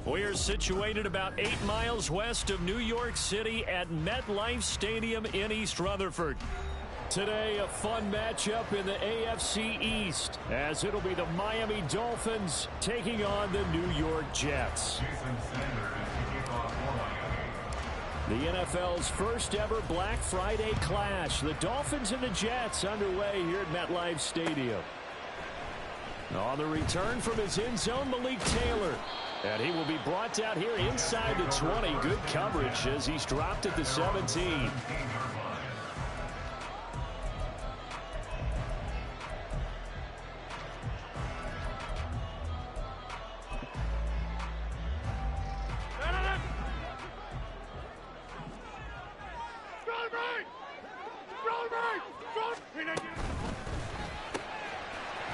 We're situated about 8 miles west of New York City at MetLife Stadium in East Rutherford. Today, a fun matchup in the AFC East, as it'll be the Miami Dolphins taking on the New York Jets. The NFL's first ever Black Friday clash. The Dolphins and the Jets underway here at MetLife Stadium. On the return from his end zone, Malik Taylor. And he will be brought down here inside the 20. Good coverage as he's dropped at the 17.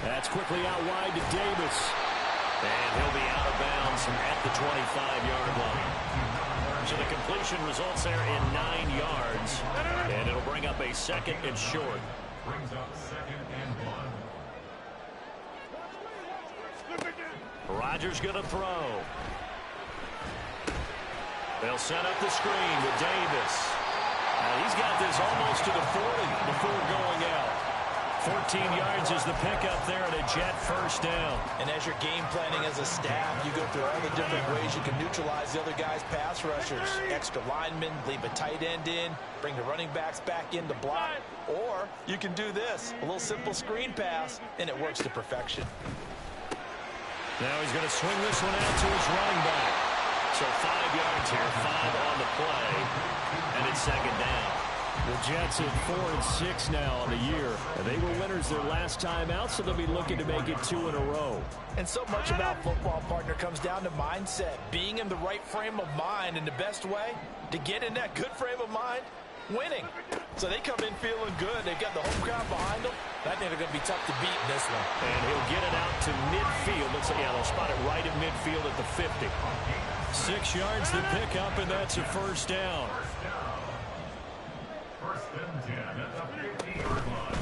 That's quickly out wide to Davis. And he'll be out of bounds at the 25-yard line. So the completion results there in 9 yards. And it'll bring up a 2nd and short. Brings up 2nd and 1. Rodgers going to throw. They'll set up the screen with Davis. Now he's got this almost to the 40 before going out. 14 yards is the pickup there at a Jet first down. And as you're game planning as a staff, you go through all the different ways you can neutralize the other guy's pass rushers. Extra linemen, leave a tight end in, bring the running backs back in to block. Or you can do this, a little simple screen pass, and it works to perfection. Now he's going to swing this one out to his running back. So 5 yards here, 5 on the play, and it's 2nd down. The Jets at 4 and 6 now on the year. And they were winners their last time out, so they'll be looking to make it 2 in a row. And so much about football, partner, comes down to mindset. Being in the right frame of mind, and the best way to get in that good frame of mind, winning. So they come in feeling good. They've got the home crowd behind them. I think they're going to be tough to beat in this one. And he'll get it out to midfield. They'll spot it right at midfield at the 50. 6 yards the pickup, and that's a first down. First and 10 at the 50-yard line.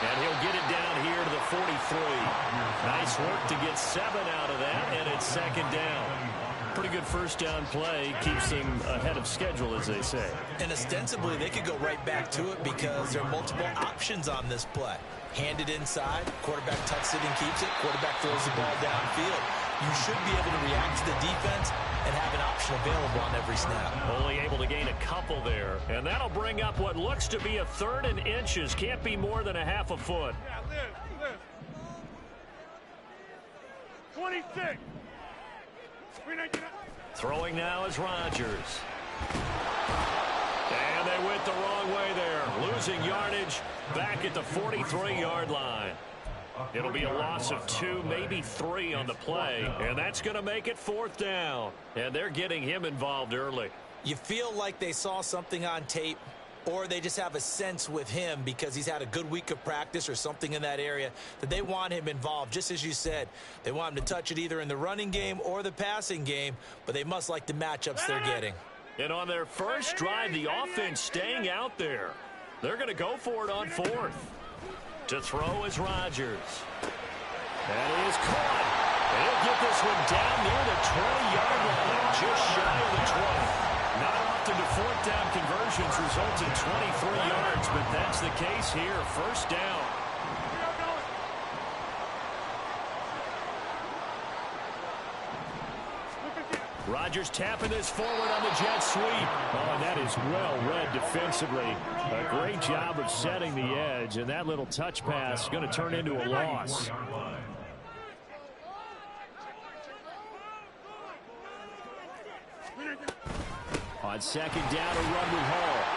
And he'll get it down here to the 43. Nice work to get 7 out of that, and it's 2nd down. Pretty good first down play. Keeps them ahead of schedule, as they say. And ostensibly, they could go right back to it because there are multiple options on this play. Hand it inside, quarterback tucks it and keeps it, quarterback throws the ball downfield. You should be able to react to the defense and have an option available on every snap. Only able to gain a couple there. And that'll bring up what looks to be a 3rd and inches. Can't be more than a half a foot. 26. Throwing now is Rodgers. And they went the wrong way there. Losing yardage back at the 43-yard line. It'll be a loss of 2, maybe 3 on the play. And that's going to make it 4th down. And they're getting him involved early. You feel like they saw something on tape, or they just have a sense with him because he's had a good week of practice or something in that area that they want him involved. Just as you said, they want him to touch it either in the running game or the passing game, but they must like the matchups they're getting. And on their first drive, the offense staying out there. They're going to go for it on 4th. To throw is Rodgers. That is caught. And he'll get this one down near the 20-yard line, just shy of the 20. Not often do 4th down conversions result in 23 yards, but that's the case here. First down. Rodgers tapping this forward on the jet sweep. Oh, and that is well read defensively. A great job of setting the edge, and that little touch pass is going to turn into a loss. On 2nd down, a run with Hall.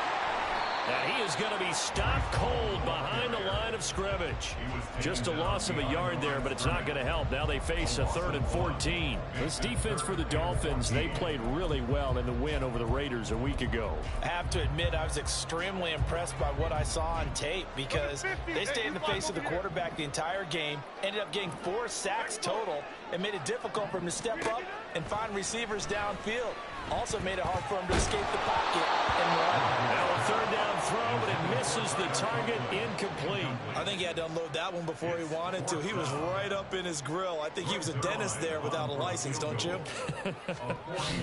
And he is going to be stopped cold behind the line of scrimmage. Just a loss of a yard there, but it's not going to help. Now they face a 3rd and 14. This defense for the Dolphins, they played really well in the win over the Raiders a week ago. I have to admit, I was extremely impressed by what I saw on tape because they stayed in the face of the quarterback the entire game, ended up getting 4 sacks total, and made it difficult for him to step up and find receivers downfield. Also made it hard for him to escape the pocket and run. Now a third down throw, but it misses the target, incomplete. I think he had to unload that one before he wanted to. He was right up in his grill. I think he was a dentist there without a license, don't you?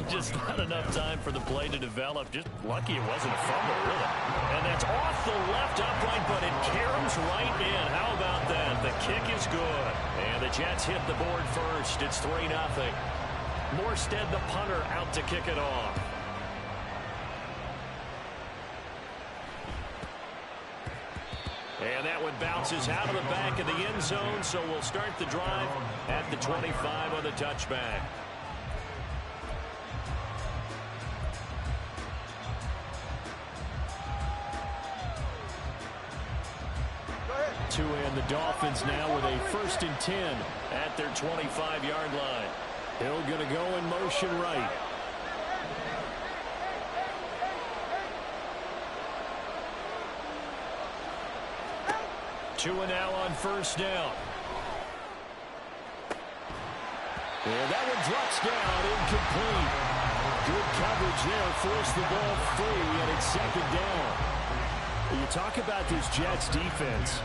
Just not enough time for the play to develop. Just lucky it wasn't a fumble, really. And that's off the left upright, but it caroms right in. How about that? The kick is good. And the Jets hit the board first. It's 3-0. Morstead, the punter, out to kick it off. And that one bounces out of the back of the end zone, so we'll start the drive at the 25 on the touchback. To end the Dolphins now with a 1st and 10 at their 25-yard line. Hill going to go in motion right. Tua now on 1st down. And that one drops down, incomplete. Good coverage there, forced the ball free, and it's 2nd down. You talk about this Jets defense.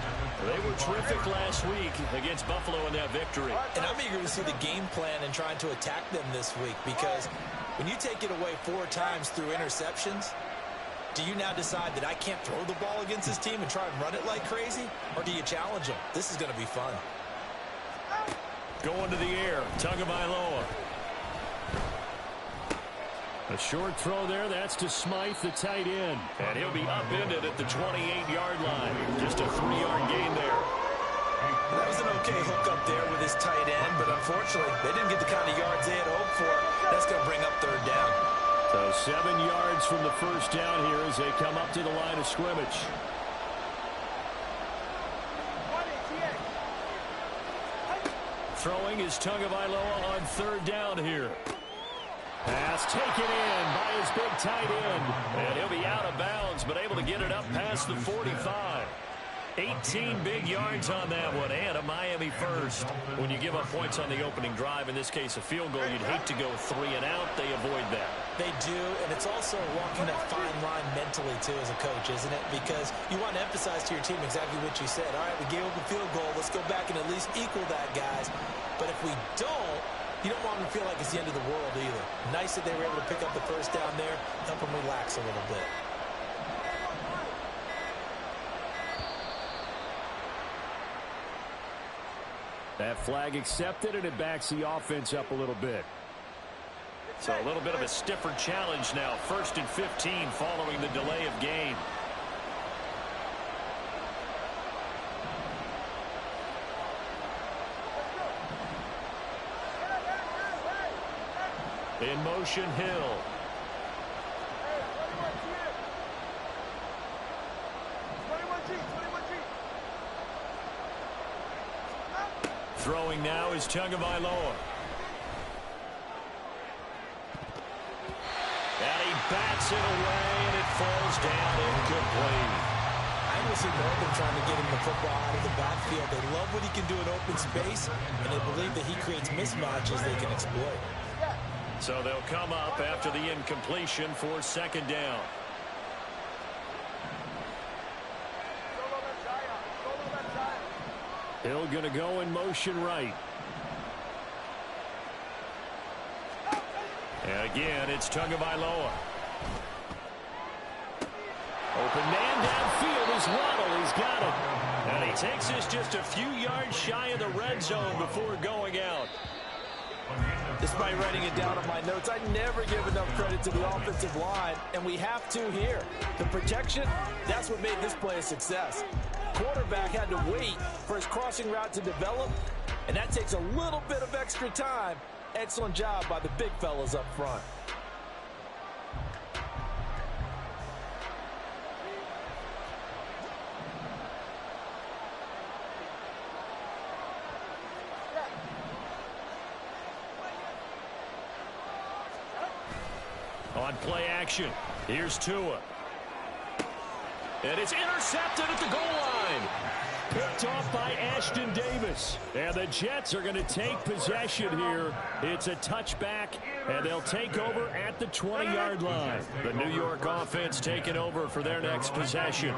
They were terrific last week against Buffalo in that victory. And I'm eager to see the game plan and trying to attack them this week, because when you take it away 4 times through interceptions, do you now decide that I can't throw the ball against this team and try and run it like crazy? Or do you challenge them? This is going to be fun. Going to the air, Tagovailoa. A short throw there, that's to Smythe, the tight end. And he'll be upended at the 28-yard line. Just a 3-yard gain there. That was an okay hook up there with his tight end, but unfortunately, they didn't get the kind of yards they had hoped for. That's going to bring up 3rd down. So 7 yards from the 1st down here as they come up to the line of scrimmage. Throwing is Tagovailoa on 3rd down here. Pass taken in by his big tight end. And he'll be out of bounds, but able to get it up past the 45. 18 big yards on that one, and a Miami first. When you give up points on the opening drive, in this case a field goal, you'd hate to go 3 and out. They avoid that. They do, and it's also walking that fine line mentally, too, as a coach, isn't it? Because you want to emphasize to your team exactly what you said. All right, we gave up a field goal. Let's go back and at least equal that, guys. But if we don't, you don't want them to feel like it's the end of the world either. Nice that they were able to pick up the 1st down there, help them relax a little bit. That flag accepted, and it backs the offense up a little bit. So a little bit of a stiffer challenge now. 1st and 15 following the delay of game. In motion, Hill. Throwing now is Tagovailoa. And he bats it away, and it falls down incomplete. I almost ignore them trying to get him the football out of the backfield. They love what he can do in open space, and they believe that he creates mismatches they can exploit. So they'll come up after the incompletion for 2nd down. Hill going to go in motion right. And again, it's Tagovailoa. Open man downfield is Waddle. He's got it. And he takes this just a few yards shy of the red zone before going out. Despite writing it down on my notes, I never give enough credit to the offensive line, and we have to here. The protection, that's what made this play a success. Quarterback had to wait for his crossing route to develop, and that takes a little bit of extra time. Excellent job by the big fellas up front. On play action, here's Tua. And it's intercepted at the goal line. Picked off by Ashton Davis. And the Jets are going to take possession here. It's a touchback, and they'll take over at the 20-yard line. The New York offense taking over for their next possession.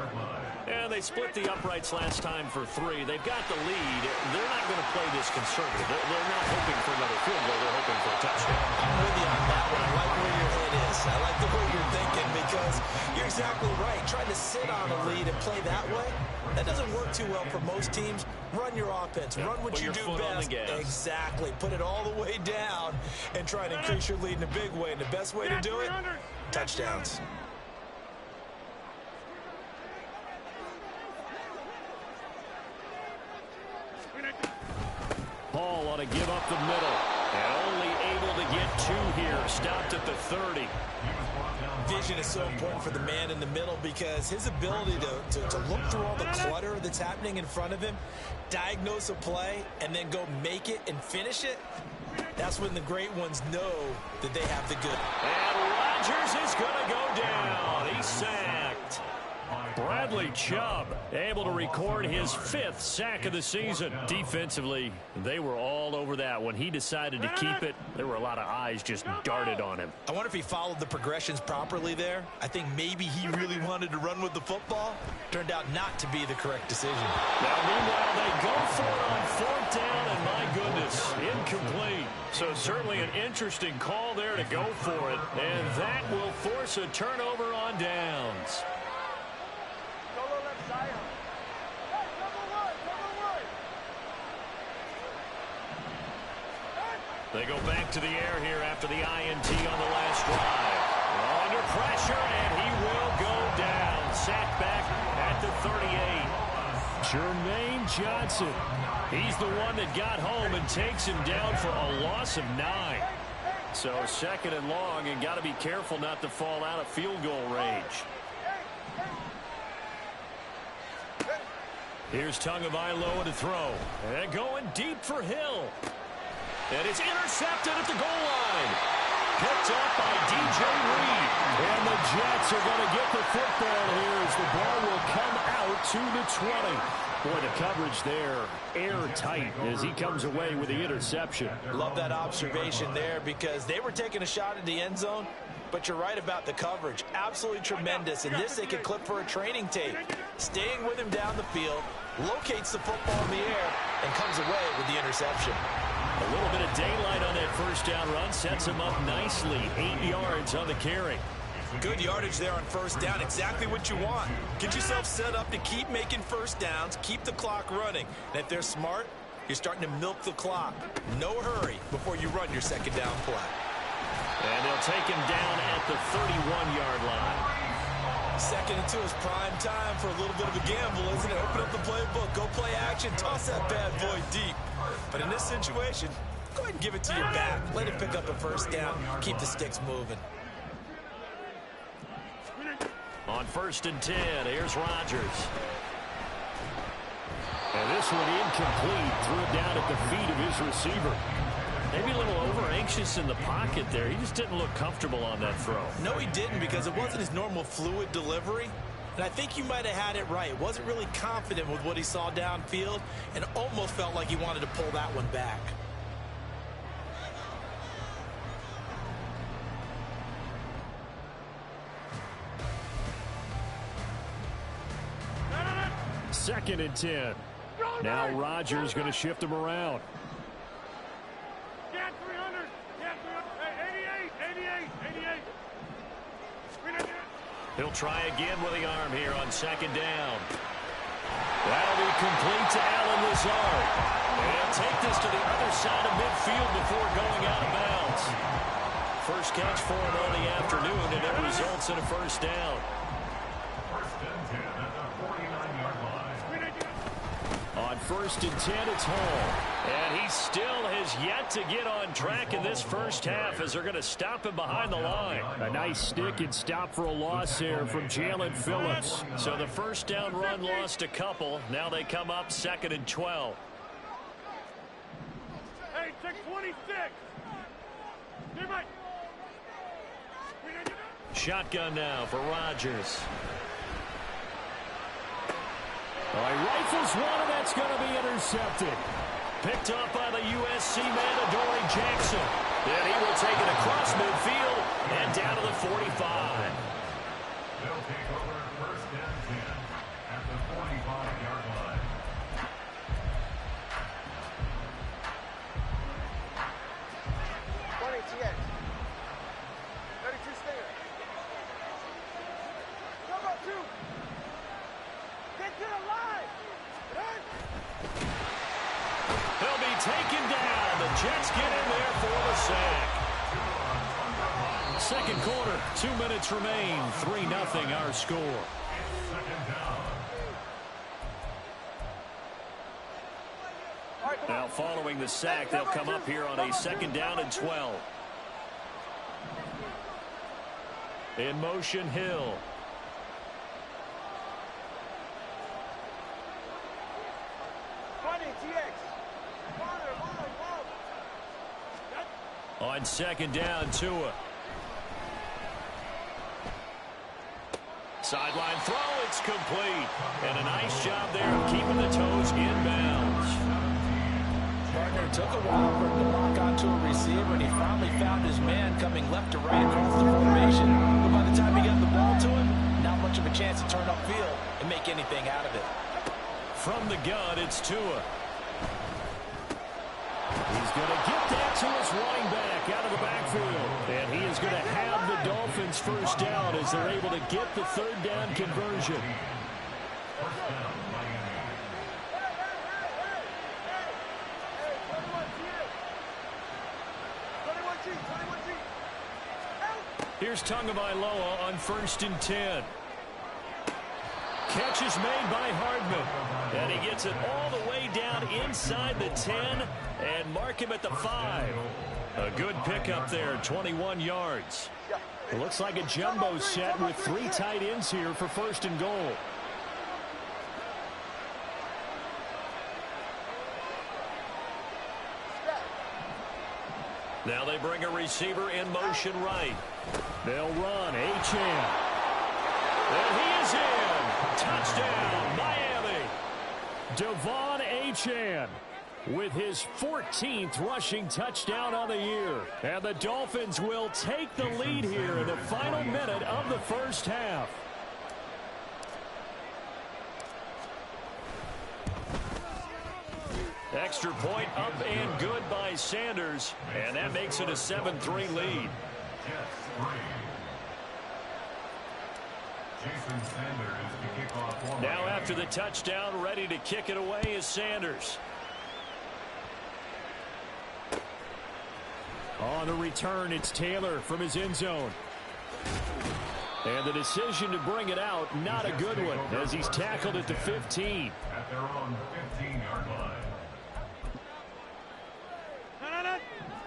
And they split the uprights last time for 3. They've got the lead. They're not going to play this conservative. They're not hoping for another field goal. They're hoping for a touchdown. I'm with you on that one. I like where your head is. I like the way you're thinking because you're exactly right. Trying to sit on a lead and play that way, that doesn't work too well for most teams. Run your offense. Run what you do best. Exactly. Put it all the way down and try and increase your lead in a big way. And the best way to do it, touchdowns. Paul ought to give up the middle. And only able to get 2 here. Stopped at the 30. Vision is so important for the man in the middle because his ability to look through all the clutter that's happening in front of him, diagnose a play, and then go make it and finish it, that's when the great ones know that they have the good. And Rodgers is going to go down. He's sacked. Bradley Chubb able to record his 5th sack of the season. Defensively, they were all over that. When he decided to keep it, there were a lot of eyes just darted on him. I wonder if he followed the progressions properly there. I think maybe he really wanted to run with the football. Turned out not to be the correct decision. Now, meanwhile, they go for it on 4th down, and my goodness, incomplete. So certainly an interesting call there to go for it, and that will force a turnover on downs. They go back to the air here after the INT on the last drive. Under pressure, and he will go down. Sacked back at the 38. Jermaine Johnson. He's the one that got home and takes him down for a loss of 9. So 2nd and long, and got to be careful not to fall out of field goal range. Here's Tagovailoa to throw. And going deep for Hill. And it's intercepted at the goal line. Picked up by DJ Reed. And the Jets are going to get the football here as the ball will come out to the 20. Boy, the coverage there, airtight as he comes away with the interception. Love that observation there because they were taking a shot at the end zone, but you're right about the coverage. Absolutely tremendous. And this they could clip for a training tape. Staying with him down the field, locates the football in the air, and comes away with the interception. A little bit of daylight on that 1st down run sets him up nicely. 8 yards on the carry. Good yardage there on 1st down. Exactly what you want. Get yourself set up to keep making 1st downs, keep the clock running. And if they're smart, you're starting to milk the clock. No hurry before you run your 2nd down play. And they'll take him down at the 31-yard line. 2nd and 2 is prime time for a little bit of a gamble, isn't it? Open up the playbook, go play action, toss that bad boy deep. But in this situation, go ahead and give it to your back. Let him pick up a 1st down, keep the sticks moving. On 1st and 10, here's Rodgers. And this one incomplete. Threw it down at the feet of his receiver. Maybe a little over-anxious in the pocket there. He just didn't look comfortable on that throw. No, he didn't because it wasn't his normal fluid delivery. And I think you might have had it right. Wasn't really confident with what he saw downfield and almost felt like he wanted to pull that one back. Second and 10. Now Rodgers going to shift him around. He'll try again with the arm here on 2nd down. That'll be complete to Allen Lazard. And he'll take this to the other side of midfield before going out of bounds. First catch for him on the afternoon, and it results in a 1st down. 1st and 10 at the 49-yard line. On 1st and 10, it's Hall. And he still has yet to get on track in this 1st half as they're going to stop him behind the line. A nice stick and stop for a loss there from Jalen Phillips. So the 1st down run lost a couple. Now they come up 2nd and 12. Hey, 626. Shotgun now for Rodgers. He rifles one, and that's going to be intercepted. Picked up by the USC man, Adoree Jackson. And he will take it across midfield and down to the 45. They'll take over first and 10 at the 45-yard line. TX. 32 stinger. Number 2. Get to the line. He'll be taken down. The Jets get in there for the sack. Second quarter, 2 minutes remain. 3-0 our score. Now following the sack, they'll come up here on a 2nd down and 12. In motion, Hill. On 2nd down, Tua. Sideline throw, it's complete. And a nice job there of keeping the toes inbounds. Partner took a while for him to lock onto a receiver, and he finally found his man coming left to right across the formation. But by the time he got the ball to him, not much of a chance to turn upfield and make anything out of it. From the gun, it's Tua. He's going to get that to his running back out of the backfield. And he is going to have the Dolphins first down as they're able to get the 3rd down conversion. Here's Tagovailoa on 1st and 10. Catch is made by Hardman. And he gets it all the way down inside the 10 and mark him at the 5. A good pickup there, 21 yards. It looks like a jumbo set with 3 tight ends here for 1st and goal. Now they bring a receiver in motion right. They'll run. Achane. And he is in. Touchdown, Miami. Devon Achane with his 14th rushing touchdown of the year. And the Dolphins will take the lead here in the final minute of the first half. Extra point up and good by Sanders. And that makes it a 7-3 lead. Now after the touchdown, ready to kick it away is Sanders. On the return, it's Taylor from his end zone. And the decision to bring it out, not a good one, as he's tackled at the 15. At their own 15-yard line.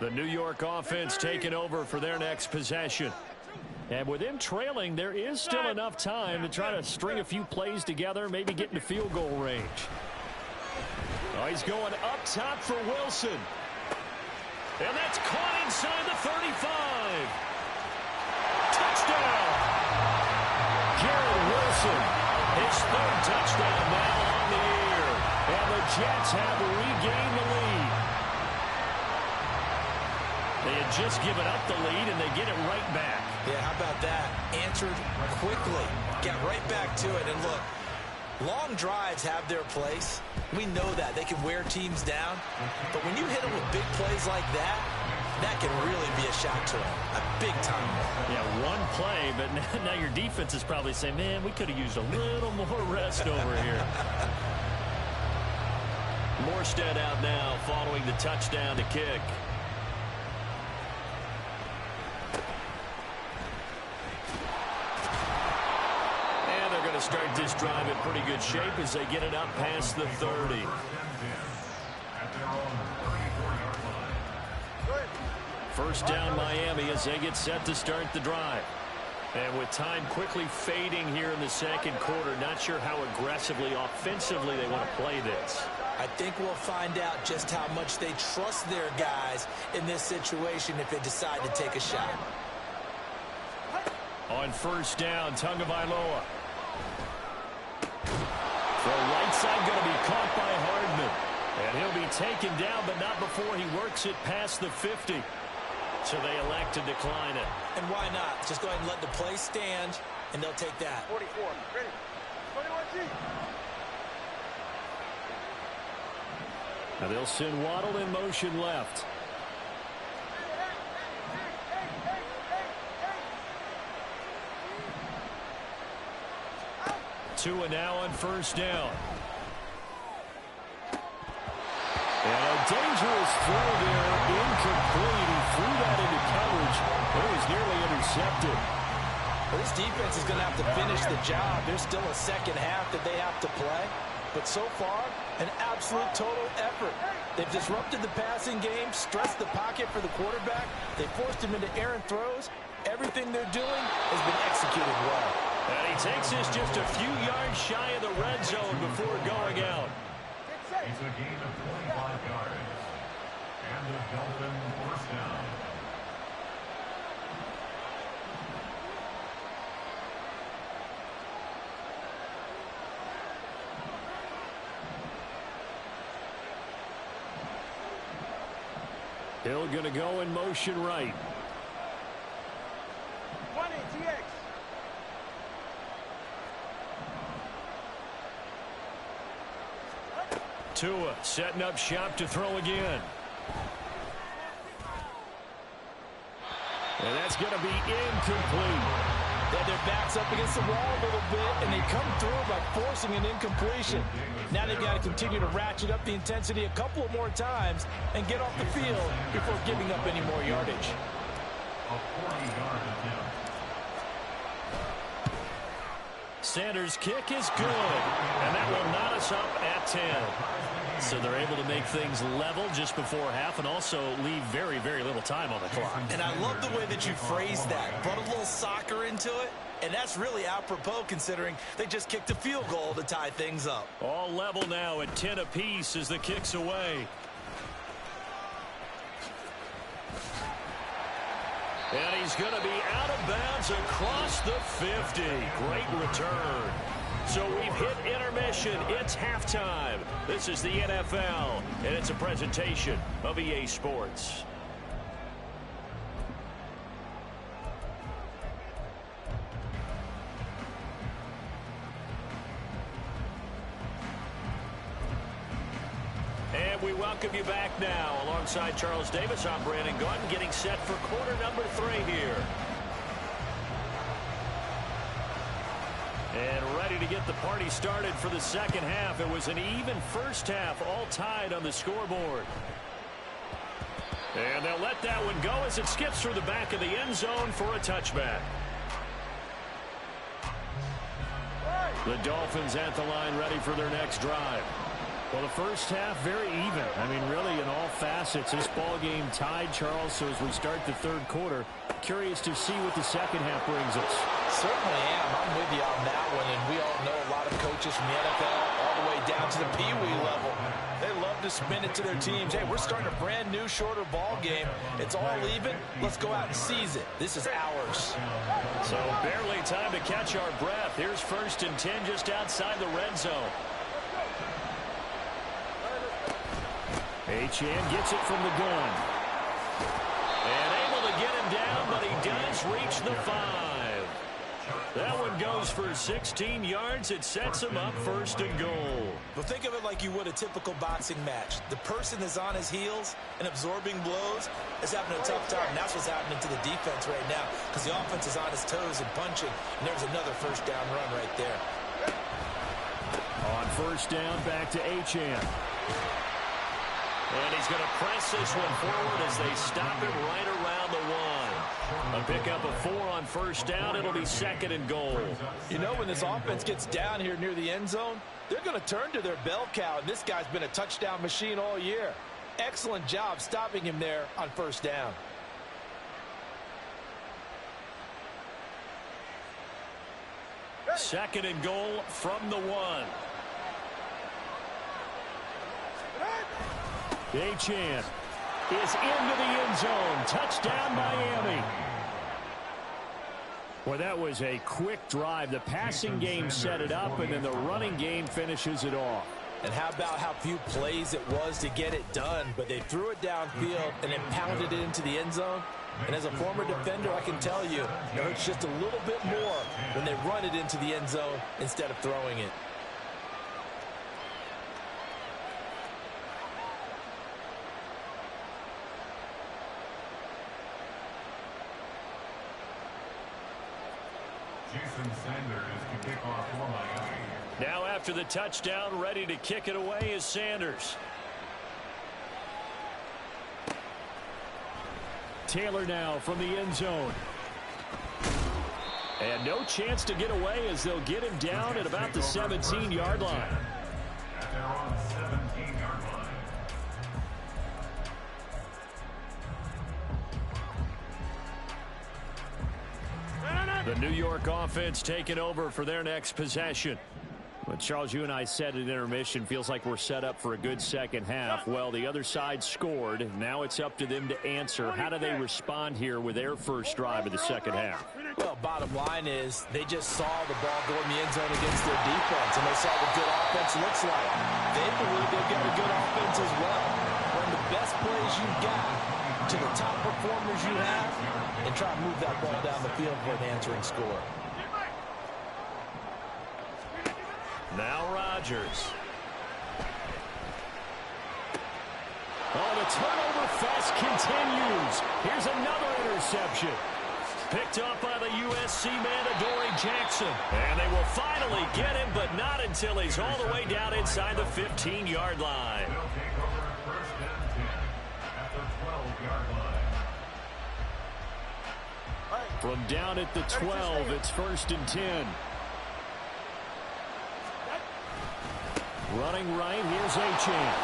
The New York offense taking over for their next possession. And with him trailing, there is still enough time to try to string a few plays together, maybe get into field goal range. Oh, he's going up top for Wilson. And that's caught inside the 35. Touchdown! Garrett Wilson, his 3rd touchdown now on the year. And the Jets have regained the lead. They had just given up the lead, and they get it right back. Yeah, how about that? Answered quickly. Got right back to it. And look, long drives have their place. We know that. They can wear teams down. But when you hit them with big plays like that, that can really be a shock to them. A big time one. Yeah, one play, but now your defense is probably saying, man, we could have used a little more rest over here. Morstead out now following the touchdown to kick. Start this drive in pretty good shape as they get it up past the 30. First down Miami as they get set to start the drive. And with time quickly fading here in the second quarter, not sure how aggressively, offensively they want to play this. I think we'll find out just how much they trust their guys in this situation if they decide to take a shot. On first down, Tagovailoa. The right side going to be caught by Hardman. And he'll be taken down, but not before he works it past the 50. So they elect to decline it. And why not? Just go ahead and let the play stand, and they'll take that. 44. Ready. 21G. Now they'll send Waddle in motion left. Tua now on first down. And a dangerous throw there, incomplete. He threw that into coverage, but it was nearly intercepted. Well, this defense is going to have to finish the job. There's still a second half that they have to play. But so far, an absolute total effort. They've disrupted the passing game, stressed the pocket for the quarterback. They forced him into errant throws. Everything they're doing has been executed well. And he takes this just a few yards shy of the red zone before going out. It's a gain of 25 yards. And the Dolphin first down. Hill going to go in motion right. 20 TX. Tua setting up shop to throw again. And that's going to be incomplete. They had their backs up against the wall a little bit, and they come through by forcing an incompletion. Now they've got to continue to ratchet up the intensity a couple of more times and get off the field before giving up any more yardage. A 40-yard attempt. Sanders' kick is good, and that will knot us up at 10. So they're able to make things level just before half and also leave very, very little time on the clock. And I love the way that you phrased that. Brought a little soccer into it, and that's really apropos considering they just kicked a field goal to tie things up. All level now at 10 apiece as the kick's away. And he's going to be out of bounds across the 50. Great return. So we've hit intermission. It's halftime. This is the NFL, and it's a presentation of EA Sports. And we welcome you back now. Alongside Charles Davis, I'm Brandon Gunn, getting set for quarter number 3 here. And ready to get the party started for the second half. It was an even first half, all tied on the scoreboard. And they'll let that one go as it skips through the back of the end zone for a touchback. The Dolphins at the line, ready for their next drive. Well, the first half, very even. I mean, really, in all facets, this ball game tied, Charles. So as we start the third quarter, curious to see what the second half brings us. Certainly am. I'm with you on that one. And we all know a lot of coaches from the NFL all the way down to the Pee-wee level. They love to spin it to their teams. Hey, we're starting a brand new, shorter ball game. It's all even. Let's go out and seize it. This is ours. So barely time to catch our breath. Here's 1st and 10 just outside the red zone. Achane gets it from the gun. And able to get him down, but he does reach the 5. That one goes for 16 yards. It sets him up 1st and goal. But think of it like you would a typical boxing match. The person that's on his heels and absorbing blows is having a tough time. And that's what's happening to the defense right now because the offense is on his toes and punching. And there's another first down run right there. On 1st down, back to Achane. And he's going to press this one forward as they stop him right around the 1. A pickup of 4 on 1st down. It'll be 2nd and goal. You know, when this offense gets down here near the end zone, they're going to turn to their bell cow. And this guy's been a touchdown machine all year. Excellent job stopping him there on 1st down. Second and goal from the 1. Achane is into the end zone. Touchdown, Miami. Well, that was a quick drive. The passing game set it up, and then the running game finishes it off. And how about how few plays it was to get it done, but they threw it downfield and then pounded it into the end zone. And as a former defender, I can tell you, it hurts just a little bit more when they run it into the end zone instead of throwing it. Jason Sanders to kick off for Miami. Now after the touchdown, ready to kick it away is Sanders. Taylor now from the end zone. And no chance to get away as they'll get him down at about the 17-yard line. At their own 17-yard line. The New York offense taking over for their next possession. But Charles, you and I said at intermission, feels like we're set up for a good second half. Well, the other side scored. Now it's up to them to answer. How do they respond here with their first drive of the second half? Well, bottom line is they just saw the ball go in the end zone against their defense, and they saw what good offense looks like. They believe they've got a good offense as well. Run the best plays you've got to the top performers you have, and try to move that ball down the field for an answering score. Now Rodgers. Oh, the turnover fest continues. Here's another interception. Picked up by the USC man, Adoree Jackson. And they will finally get him, but not until he's all the way down inside the 15-yard line. They'll take over first and 10 at the 12-yard line. From down at the 12, it's first and 10. Running right, here's Achane.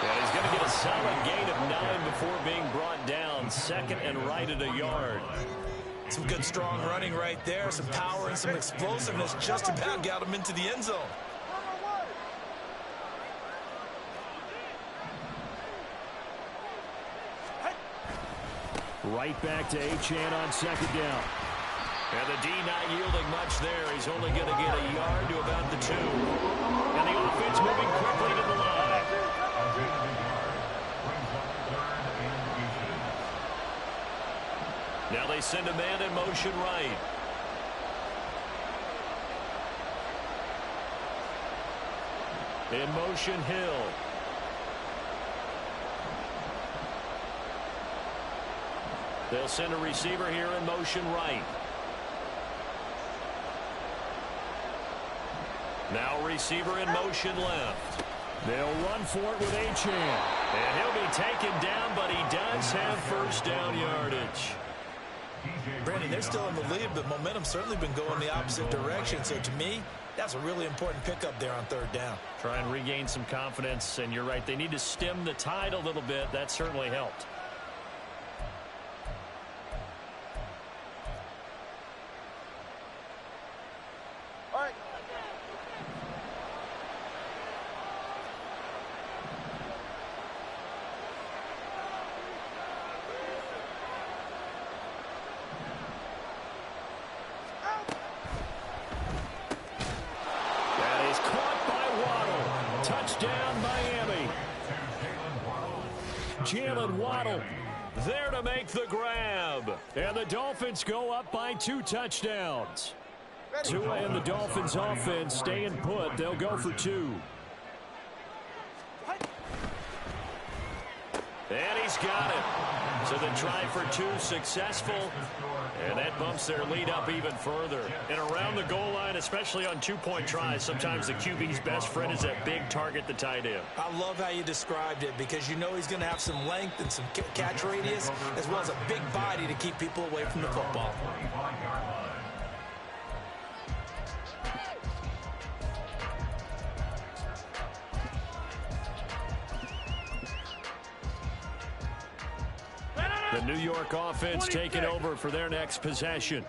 And he's going to get a solid gain of 9 before being brought down. Second and right at a yard. Some good strong running right there, some power and some explosiveness just about got him into the end zone. Right back to Achane on second down. And the D not yielding much there. He's only going to get a yard to about the 2. And the offense moving quickly to the line. Now they send a man in motion right. In motion, Hill. They'll send a receiver here in motion right. Now receiver in motion left. They'll run for it with Achane. And he'll be taken down, but he does have first down yardage. Brandon, they're still in the lead, but momentum's certainly been going the opposite direction. So to me, that's a really important pickup there on third down. Try and regain some confidence, and you're right. They need to stem the tide a little bit. That certainly helped. Jalen Waddle there to make the grab. And the Dolphins go up by 2 touchdowns. Tua and the Dolphins offense staying put. They'll go for 2. And he's got it. So the try for 2 successful. And that bumps their lead up even further. And around the goal line, especially on 2-point tries, sometimes the QB's best friend is that big target, the tight end. I love how you described it because you know he's going to have some length and some catch radius as well as a big body to keep people away from the football. The New York offense taking over for their next possession.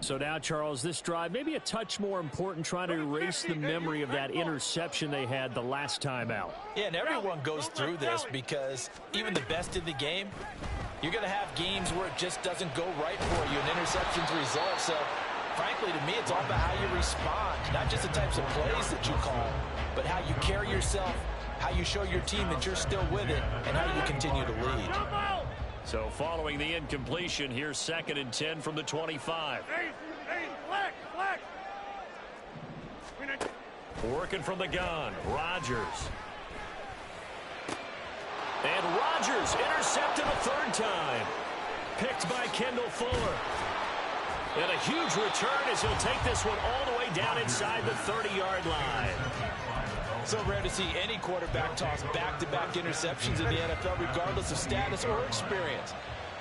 So now, Charles, this drive maybe a touch more important, trying to erase the memory of that interception they had the last time out. Yeah, and everyone goes through this because even the best in the game, You're going to have games where it just doesn't go right for you, and interceptions result. So, frankly, to me, it's all about how you respond. Not just the types of plays that you call, but how you carry yourself, how you show your team that you're still with it, and how you continue to lead. So following the incompletion, here's 2nd and 10 from the 25. Working from the gun, Rodgers. And Rodgers intercepted a 3rd time. Picked by Kendall Fuller. And a huge return as he'll take this one all the way down inside the 30-yard line. So rare to see any quarterback toss back-to-back interceptions in the NFL, regardless of status or experience.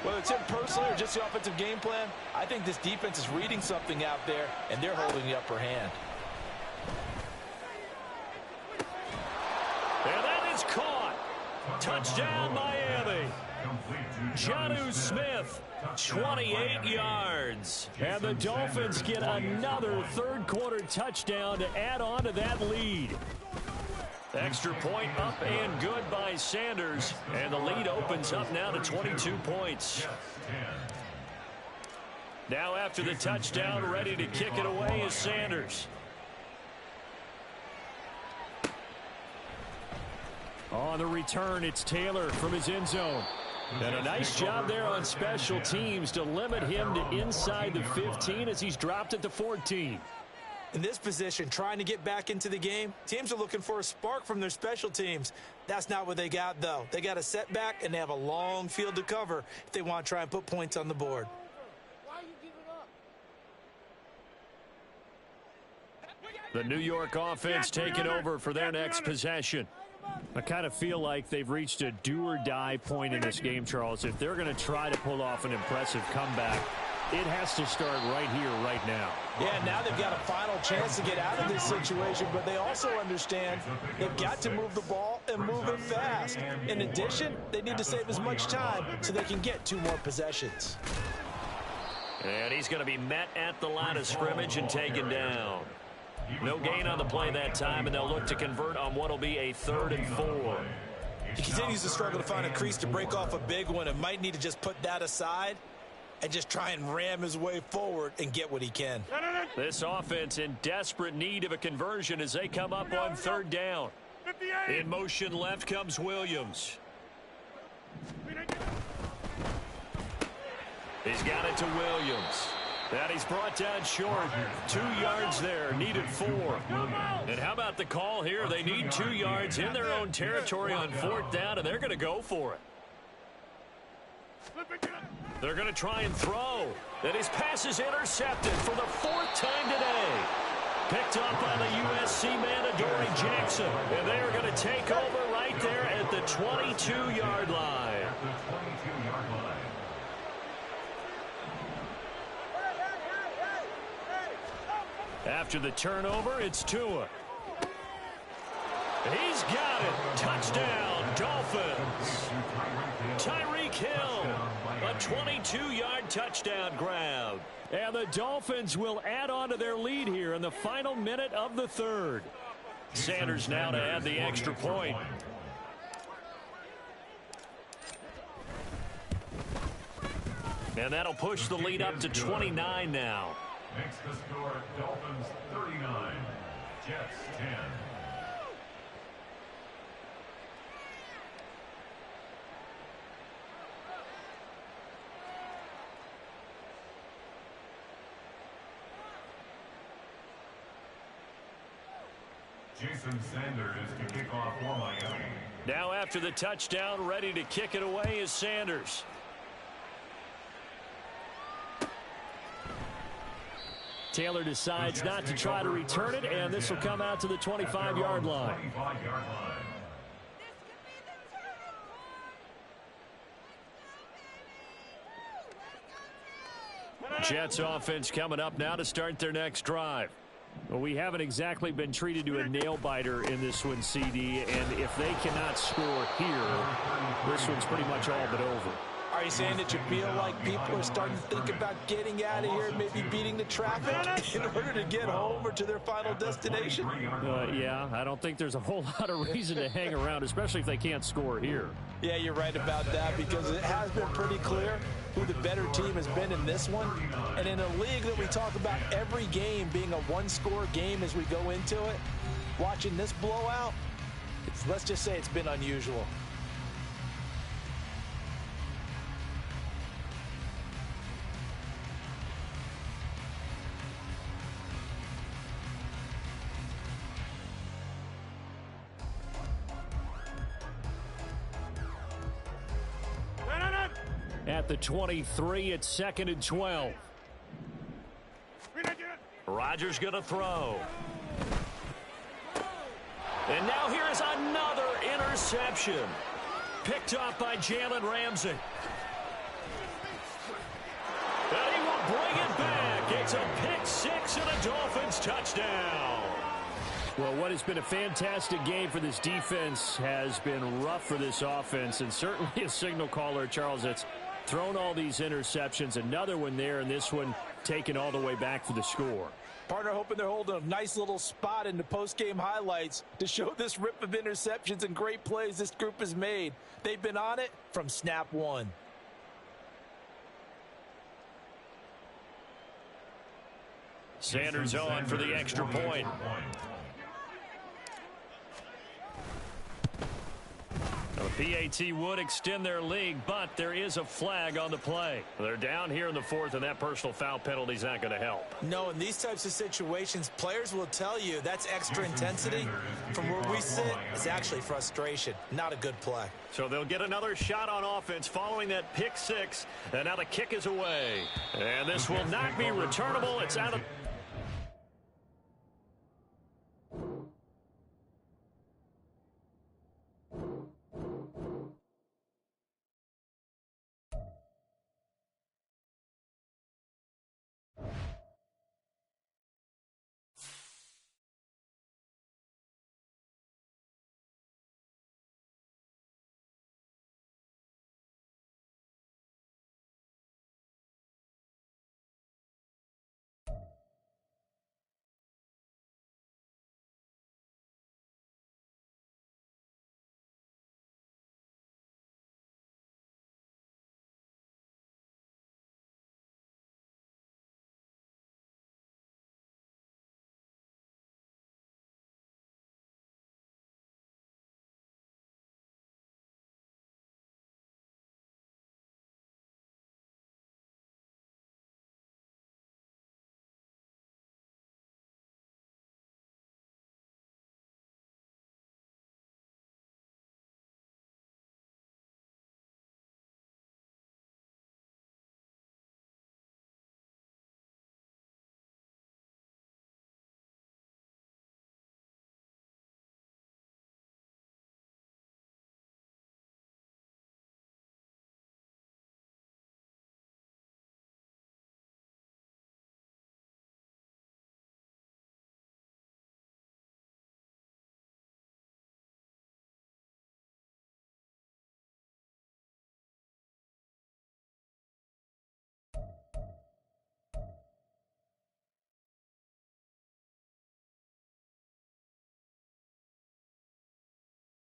Whether it's him personally or just the offensive game plan, I think this defense is reading something out there, and they're holding the upper hand. And that is caught. Touchdown, Miami. Jonnu Smith, 28 yards. And the Dolphins get another 3rd-quarter touchdown to add on to that lead. Extra point up and good by Sanders. And the lead opens up now to 22 points. Now after the touchdown, ready to kick it away is Sanders. On the return, it's Taylor from his end zone. And a nice job there on special teams to limit him to inside the 15 as he's dropped at the 14. In this position, trying to get back into the game, teams are looking for a spark from their special teams. That's not what they got, though. They got a setback, and they have a long field to cover if they want to try and put points on the board. The New York offense taking over for their next possession. I kind of feel like they've reached a do-or-die point in this game, Charles. If they're going to try to pull off an impressive comeback, it has to start right here, right now. Yeah, now they've got a final chance to get out of this situation, but they also understand they've got to move the ball and move it fast. In addition, they need to save as much time so they can get 2 more possessions. And he's going to be met at the line of scrimmage and taken down. No gain on the play that time, and they'll look to convert on what will be a 3rd and 4. He continues to struggle to find a crease to break off a big one and might need to just put that aside and just try and ram his way forward and get what he can. This offense in desperate need of a conversion as they come up on 3rd down. In motion left comes Williams. He's got it to Williams. And he's brought down short. 2 yards there, needed 4. And how about the call here? They need 2 yards in their own territory on 4th down, and they're going to go for it. They're going to try and throw. And his pass is intercepted for the 4th time today. Picked up by the USC man, Adoree Jackson. And they are going to take over right there at the 22-yard line. After the turnover, it's Tua. He's got it. Touchdown, Dolphins. Tyreek Hill, a 22-yard touchdown grab. And the Dolphins will add on to their lead here in the final minute of the 3rd. Sanders now to add the extra point. And that'll push the lead up to 29 now. Makes the score Dolphins 39, Jets 10. Jason Sanders to kick off for Miami. Now after the touchdown, ready to kick it away is Sanders. Taylor decides not to try to return it, and this will come out to the 25-yard line. Jets offense coming up now to start their next drive. Well, we haven't exactly been treated to a nail-biter in this one, CD, and if they cannot score here, this one's pretty much all but over. Are you saying that you feel like people are starting to think about getting out of here, maybe beating the traffic in order to get home or to their final destination? Yeah, I don't think there's a whole lot of reason to hang around, especially if they can't score here. Yeah, you're right about that, because it has been pretty clear who the better team has been in this one. And in a league that we talk about every game being a one-score game as we go into it, watching this blowout, let's just say it's been unusual. At the 23, it's 2nd and 12. Rodgers going to throw. And now here is another interception. Picked up by Jalen Ramsey. And he will bring it back. It's a pick-6 and a Dolphins touchdown. Well, what has been a fantastic game for this defense has been rough for this offense, and certainly a signal caller, Charles, that's thrown all these interceptions. Another one there, and this one taken all the way back for the score. Partner hoping they're holding a nice little spot in the post-game highlights to show this rip of interceptions and great plays this group has made. They've been on it from snap one. Sanders on for the extra point. The PAT would extend their lead, but there is a flag on the play. They're down here in the 4th, and that personal foul penalty is not going to help. No, in these types of situations, players will tell you that's extra intensity. From where we sit, it's actually frustration. Not a good play. So they'll get another shot on offense following that pick-6, and now the kick is away. And this will not be returnable. It's out of